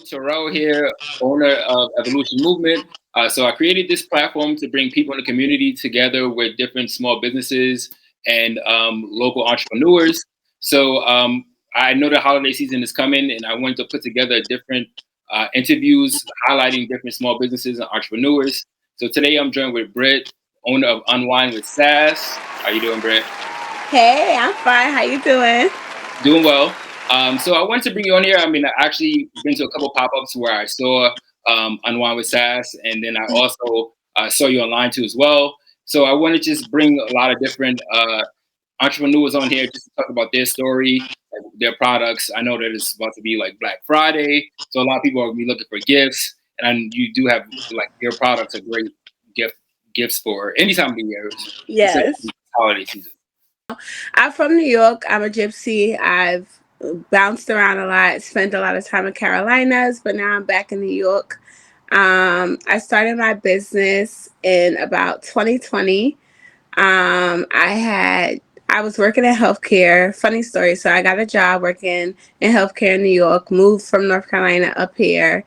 Terrell here, owner of Evolution Movement. So I created this platform to bring people in the community together with different small businesses and local entrepreneurs. So I know the holiday season is coming, and I wanted to put together different interviews highlighting different small businesses and entrepreneurs. So today I'm joined with Britt, owner of Unwind with Sass. How you doing, Britt? Hey, I'm fine. How you doing? Doing well. So I wanted to bring you on here. I mean, I actually been to a couple pop-ups where I saw Unwind with Sass, and then I also saw you online too as well. So I want to just bring a lot of different entrepreneurs on here just to talk about their story, like their products. I know that it's about to be like Black Friday, so a lot of people are gonna be looking for gifts, and you do have like your products are great gift gifts for any time of the year, Yes. especially holiday season. I'm from New York. I'm a gypsy. I've bounced around a lot, spent a lot of time in Carolinas, but now I'm back in New York. I started my business in about 2020. I was working in healthcare. Funny story. So I got a job working in healthcare in New York, moved from North Carolina up here,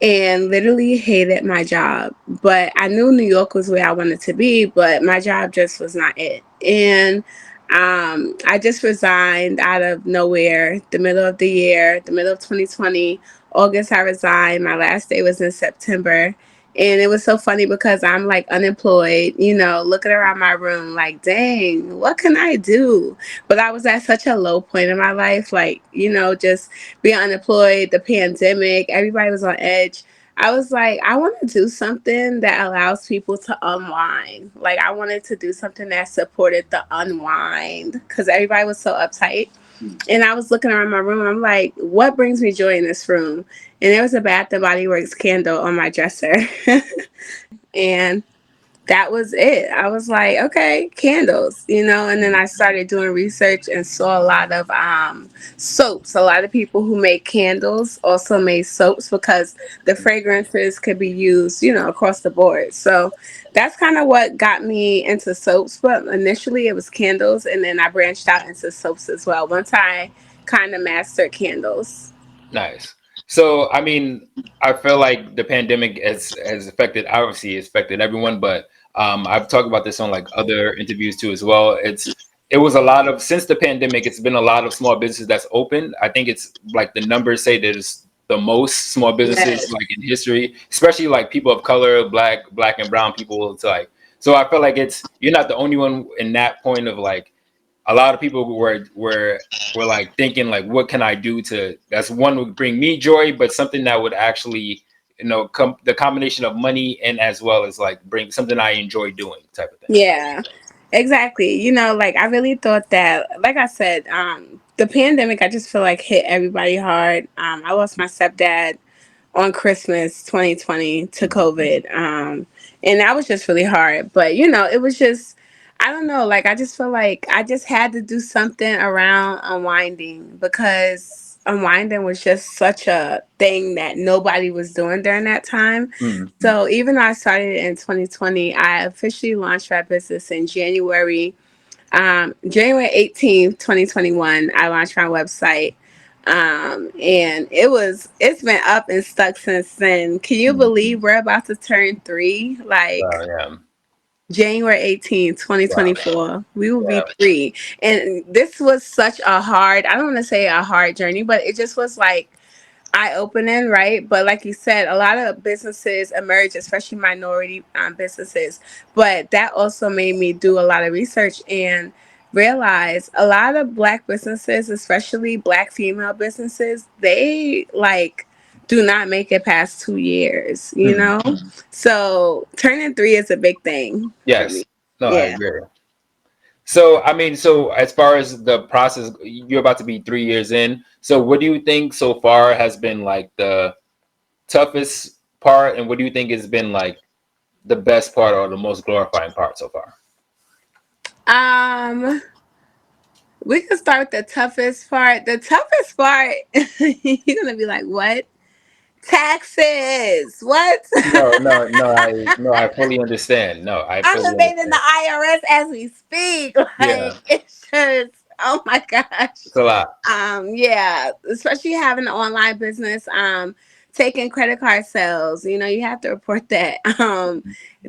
and literally hated my job. But I knew New York was where I wanted to be, but my job just was not it. And I just resigned out of nowhere, the middle of the year, the middle of 2020. August, I resigned. My last day was in September. And it was so funny because I'm like unemployed, looking around my room like, dang, what can I do? But I was at such a low point in my life, like, just being unemployed, the pandemic, everybody was on edge. I was like, I want to do something that allows people to unwind. Like, I wanted to do something that supported the unwind because everybody was so uptight. And I was looking around my room. I'm like, what brings me joy in this room? And there was a Bath and Body Works candle on my dresser. And that was it. I was like, okay, candles, and then I started doing research and saw a lot of soaps. A lot of people who make candles also made soaps because the fragrances could be used, across the board. So that's kind of what got me into soaps. But initially it was candles, and then I branched out into soaps as well once I kind of mastered candles. Nice. So, I mean, I feel like the pandemic has affected, obviously, it's affected everyone, but I've talked about this on like other interviews too as well. It was a lot of since the pandemic, it's been a lot of small businesses that's open. I think it's like the numbers say that it's the most small businesses Yes. like in history, especially like people of color, black and brown people. It's like so I feel like it's you're not the only one in that point of like a lot of people were like thinking like what can I do to that's one would bring me joy, but something that would actually the combination of money and as well as like bring something I enjoy doing type of thing. Yeah, exactly. Like I really thought that, like I said, the pandemic, I just feel like hit everybody hard. I lost my stepdad on Christmas 2020 to COVID. And that was just really hard. But, it was just, I don't know, like I just feel like I just had to do something around unwinding because unwinding was just such a thing that nobody was doing during that time. Mm-hmm. So even though I started in 2020, I officially launched my business in January 18th, 2021. I launched my website. And it's been up and stuck since then. Can you believe we're about to turn 3? Like Wow, yeah. January 18th, Wow. 2024. We will be Yeah. 3. And this was such a hard, I don't want to say a hard journey, but it just was like eye-opening, right? But like you said, a lot of businesses emerge, especially minority businesses. But that also made me do a lot of research and realize a lot of black businesses, especially black female businesses, they like do not make it past 2 years, Mm-hmm. So turning 3 is a big thing for me. Yes. No, I Yeah. agree. So, I mean, so as far as the process, you're about to be 3 years in. So, what do you think so far has been like the toughest part, and what do you think has been like the best part or the most glorifying part so far? Um, we can start with the toughest part. The toughest part, you're gonna be like, what? Taxes. What? No, I fully understand. No, I I'm fully evading the understand. IRS as we speak. Yeah. Like it's just Oh my gosh. It's a lot. Yeah, especially having an online business, taking credit card sales, you have to report that.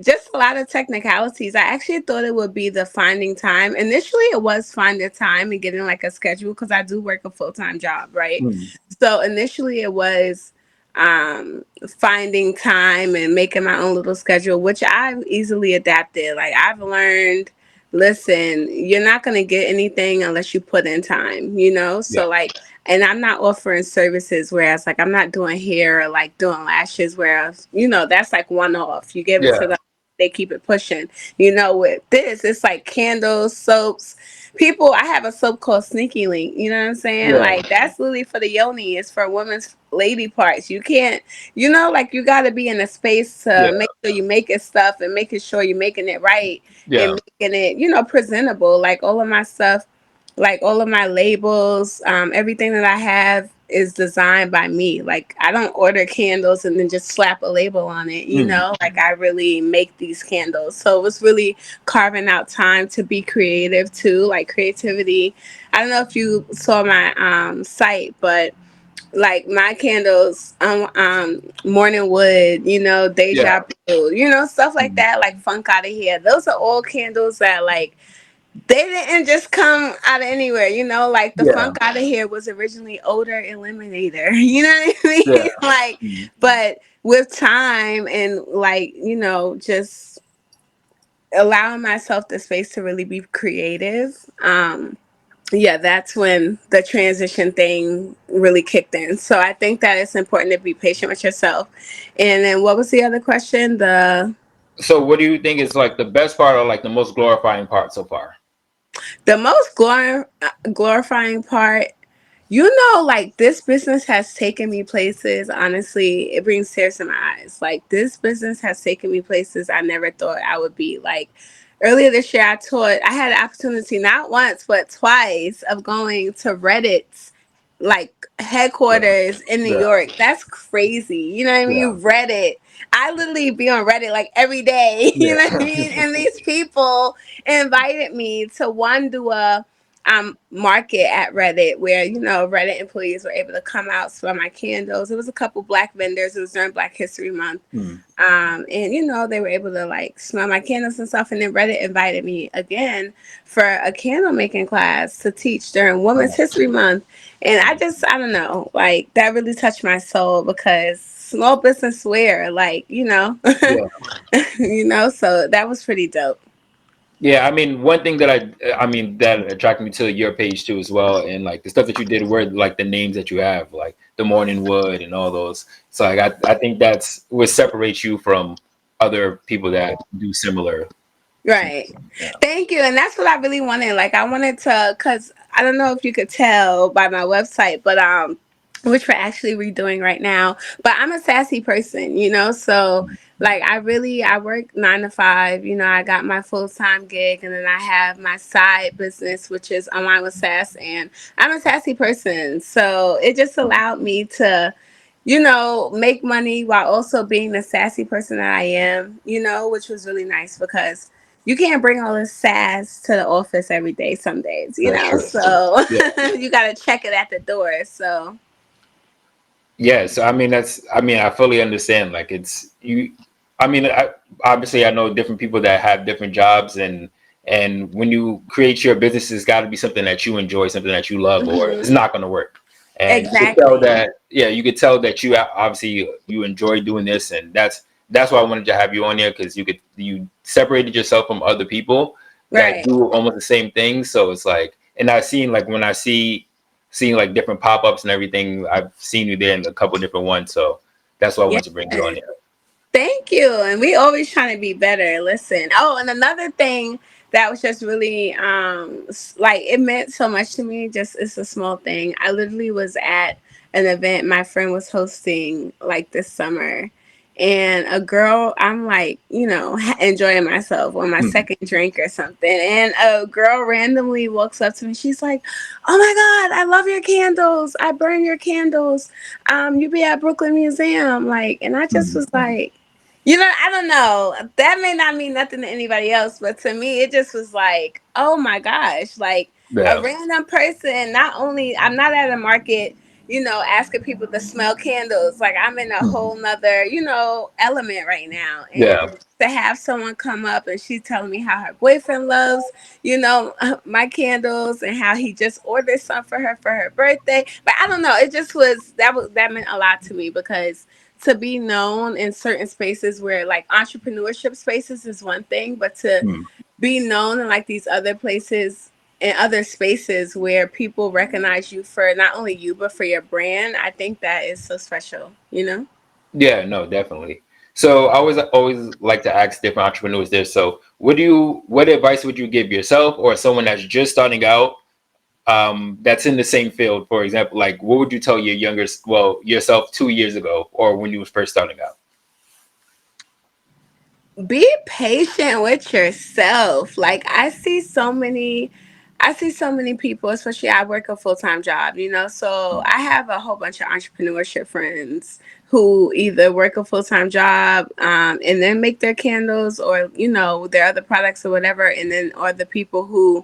Just a lot of technicalities. I actually thought it would be the finding time. Initially, it was finding time and getting like a schedule because I do work a full-time job, right? Mm. So initially, it was finding time and making my own little schedule, which I've easily adapted. Like I've learned, listen, you're not going to get anything unless you put in time, Yeah. so like, and I'm not offering services, whereas like I'm not doing hair or like doing lashes, whereas that's like one off, you give it Yeah. to them, they keep it pushing. With this, it's like candles, soaps. People, I have a soap called Sneaky Link. You know what I'm saying? Yeah. Like that's literally for the yoni. It's for women's lady parts. You can't, like you got to be in a space to Yeah. make sure you making stuff and making sure you're making it right Yeah. and making it, presentable. Like all of my stuff, like all of my labels, everything that I have is designed by me. Like I don't order candles and then just slap a label on it, Mm. like I really make these candles. So it was really carving out time to be creative too, like creativity. I don't know if you saw my site, but like my candles, morning wood, Yeah. deja blue, stuff like Mm. that, like funk out of here. Those are all candles that like they didn't just come out of anywhere, like the Yeah. funk out of here was originally odor eliminator. You know what I Yeah. mean? Like, Mm. but with time and like, just allowing myself the space to really be creative. Yeah, that's when the transition thing really kicked in. So I think that it's important to be patient with yourself. And then what was the other question? So, what do you think is like the best part or like the most glorifying part so far? The most glorifying part, like this business has taken me places. Honestly, it brings tears to my eyes. Like this business has taken me places I never thought I would be. Like earlier this year, I had an opportunity not once but twice of going to Reddit's like Yeah. headquarters in New Yeah. York. That's crazy. You know what I Yeah. mean? Reddit. I literally be on Reddit like every day. You know what I Yeah. mean? And these people invited me to one do a market at Reddit where Reddit employees were able to come out, smell my candles. It was a couple black vendors. It was during Black History Month, Mm. and they were able to like smell my candles and stuff. And then Reddit invited me again for a candle making class to teach during Women's History Month, and I don't know, like that really touched my soul because small business wear, like Yeah. so that was pretty dope. Yeah, I mean, one thing that I mean, that attracted me to your page too as well, and like the stuff that you did were like the names that you have, like the Morning Wood and all those. So like, I think that's what separates you from other people that do similar. Right. Yeah. Thank you. And that's what I really wanted. Like I wanted to, cause I don't know if you could tell by my website, but which we're actually redoing right now. But I'm a sassy person, so like I work 9 to 5, I got my full-time gig and then I have my side business, which is Unwind with Sass, and I'm a sassy person. So it just allowed me to make money while also being the sassy person that I am, which was really nice because you can't bring all this sass to the office every day some days, That's true. so Yeah. you got to check it at the door. So, Yeah, so I mean I mean I fully understand. Like it's you. I mean, obviously I know different people that have different jobs, and when you create your business, it's got to be something that you enjoy, something that you love, or mhm, it's not going to work. And you could tell exactly. that, yeah, you could tell that you obviously you enjoy doing this, and that's why I wanted to have you on here because you separated yourself from other people that Right. do almost the same thing. So it's like, and I've seen like when I seeing like different pop-ups and everything. I've seen you there in a couple different ones, so that's why I Yeah. wanted to bring you on here. Thank you. And we always trying to be better. Listen. Oh, and another thing that was just really like it meant so much to me. Just it's a small thing. I literally was at an event my friend was hosting like this summer. And a girl, I'm like, enjoying myself on my Hmm. second drink or something. And a girl randomly walks up to me. She's like, "Oh my God, I love your candles. I burn your candles. You be at Brooklyn Museum." Like, and I just Hmm. was like, I don't know. That may not mean nothing to anybody else, but to me, it just was like, oh my gosh, like A Yeah. random person. Not only I'm not at a market, asking people to smell candles. Like I'm in a Mhm. whole nother, element right now. Yeah. And to have someone come up and she's telling me how her boyfriend loves, my candles and how he just ordered some for her birthday. But I don't know. It just that meant a lot to me because to be known in certain spaces where like entrepreneurship spaces is one thing, but to Mm. be known in like these other places and other spaces where people recognize you for not only you but for your brand, I think that is so special. Yeah, no, definitely. So I always like to ask different entrepreneurs this. So what advice would you give yourself or someone that's just starting out, that's in the same field? For example, like what would you tell yourself 2 years ago or when you was first starting out? Be patient with yourself. Like I see so many people, especially I work a full-time job, so I have a whole bunch of entrepreneurship friends who either work a full-time job and then make their candles or their other products or whatever, and then or the people who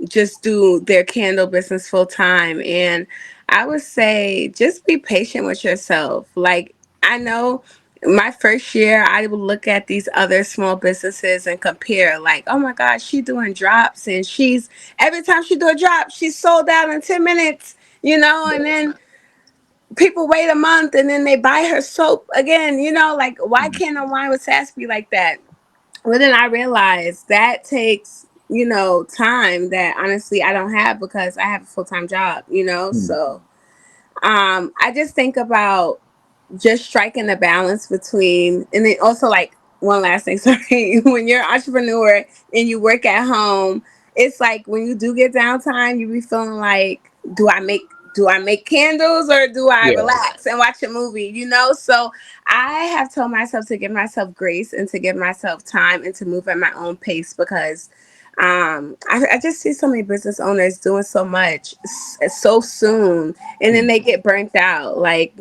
just do their candle business full time. And I would say just be patient with yourself. Like, I know my first year, I would look at these other small businesses and compare, like, oh my gosh, she doing drops, and every time she do a drop, she's sold out in 10 minutes, and then people wait a month and then they buy her soap again, like, why Mhm. can't Unwind with Sass be like that? Well, then I realized that takes, time that honestly I don't have because I have a full time job. Mhm. So I just think about just striking the balance between, and then also like one last thing, sorry, when you're an entrepreneur and you work at home, it's like when you do get downtime, you be feeling like, do I make candles or do I Yeah, relax and watch a movie? So I have told myself to give myself grace and to give myself time and to move at my own pace because I just see so many business owners doing so much so soon and then Mhm. they get burnt out. Like,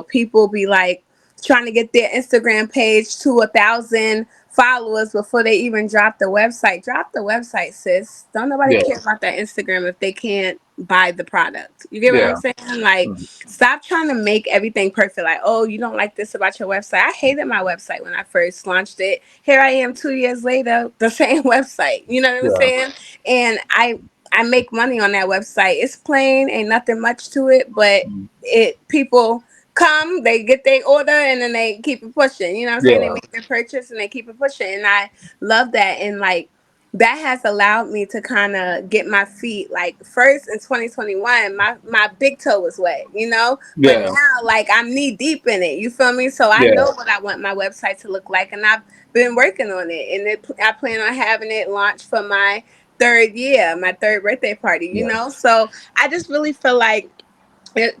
people be like trying to get their Instagram page to 1,000 followers before they even drop the website. Drop the website, sis. Don't nobody Yeah, care about that Instagram if they can't buy the product. You get what I'm yeah, saying? Like, Mhm. stop trying to make everything perfect. Like, oh, you don't like this about your website. I hated my website when I first launched it. Here I am 2 years later, the same website. You know what I'm yeah, saying? And I make money on that website. It's plain, ain't nothing much to it, but Mhm. it people come, they get their order, and then they keep it pushing. You know what I'm saying? They Yeah, make their purchase and they keep it pushing, and I love that. And like that has allowed me to kind of get my feet like first in 2021 my big toe was wet, but yeah, now like I'm knee deep in it, you feel me? So I yeah, know what I want my website to look like, and I've been working on it, and I plan on having it launched for my third year, my third birthday party, yeah, so I just really feel like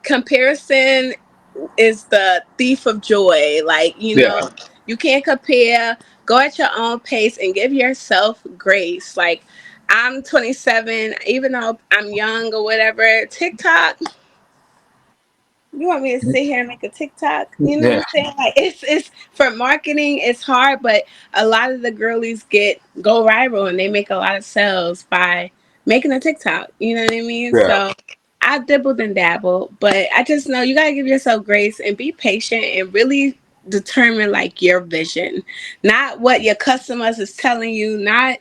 comparison is the thief of joy. Like, yeah, you can't compare. Go at your own pace and give yourself grace. Like, I'm 27, even though I'm young or whatever. TikTok, you want me to sit here and make a TikTok? You know what yeah, I'm saying? Like, it's for marketing, it's hard, but a lot of the girlies go viral and they make a lot of sales by making a TikTok. You know what I mean? yeah, So I dibbled and dabbled, but I just know you gotta give yourself grace and be patient and really determine like your vision, not what your customers is telling you, not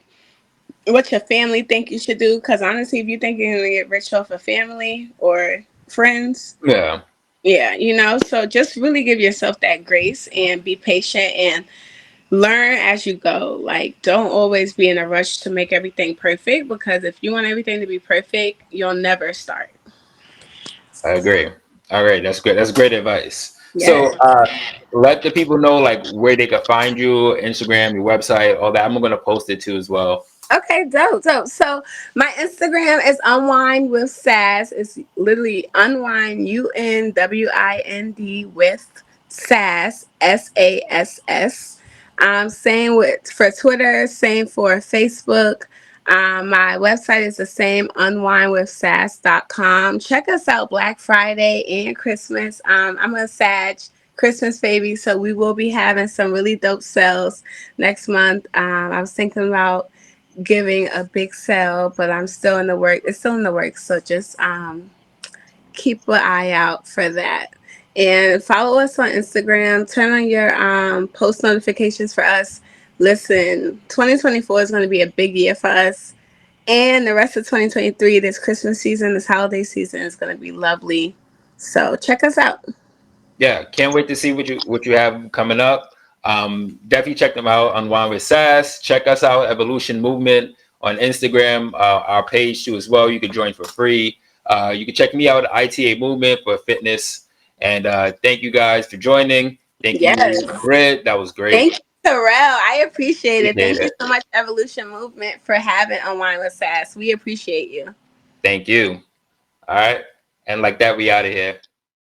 what your family think you should do. Because honestly, if you think you're gonna get rich off of family or friends, yeah. yeah, so just really give yourself that grace and be patient and learn as you go. Like, don't always be in a rush to make everything perfect because if you want everything to be perfect, you'll never start. I agree. All right, that's good. That's great advice. Yeah. So, let the people know like where they can find you, Instagram, your website, all that. I'm gonna post it too as well. Okay, dope, dope. So my Instagram is Unwind with Sass. It's literally Unwind UnwindWind with Sass SASS. Same with for Twitter, same for Facebook. My website is the same, unwindwithsass.com. Check us out Black Friday and Christmas. I'm a Sag Christmas baby, so we will be having some really dope sales next month. I was thinking about giving a big sale, but I'm still in the work. It's still in the works, so just keep an eye out for that. And follow us on Instagram. Turn on your post notifications for us. Listen, 2024 is going to be a big year for us. And the rest of 2023, this Christmas season, this holiday season is going to be lovely. So check us out. Yeah, can't wait to see what you have coming up. Definitely check them out. Unwind with Sass. Check us out, Evolution Movement on Instagram, our page too as well. You can join for free. You can check me out, ITA Movement for fitness. And thank you guys for joining. Thank Yes. you, Britt. That was great. Thank you, Terrell. I appreciate it. Appreciate Thank you it. so much, Evolution Movement, for having Unwind with Sass. We appreciate you. Thank you. All right. And like that, we out of here.